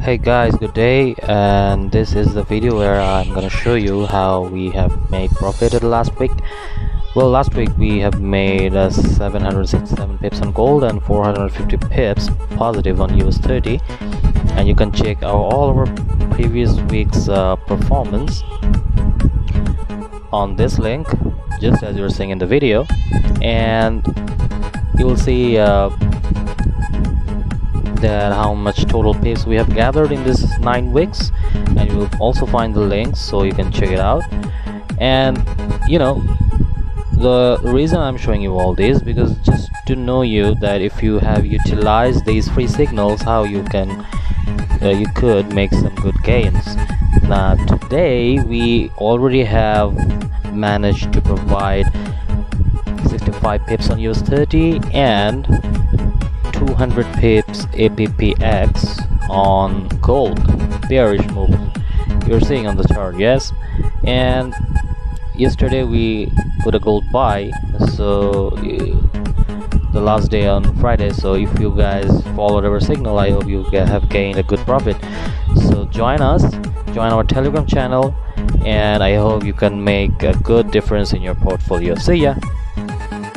Hey guys, good day, and this is the video where I'm gonna show you how we have made profit in the last week. Well, last week we have made 767 pips on gold and 450 pips positive on US30, and you can check all our previous week's performance on this link, just as you were seeing in the video, and you will see that how much total pips we have gathered in this 9 weeks, and you will also find the links so you can check it out. And the reason I'm showing you all this, because just to know you that if you have utilized these free signals, how you could make some good gains. Now today we already have managed to provide 65 pips on US30 and 200 pips APPX on gold, bearish move you're seeing on the chart. Yes, and yesterday we put a gold buy, so the last day on Friday. So if you guys followed our signal, I hope you have gained a good profit. So join us, join our Telegram channel, and I hope you can make a good difference in your portfolio. See ya.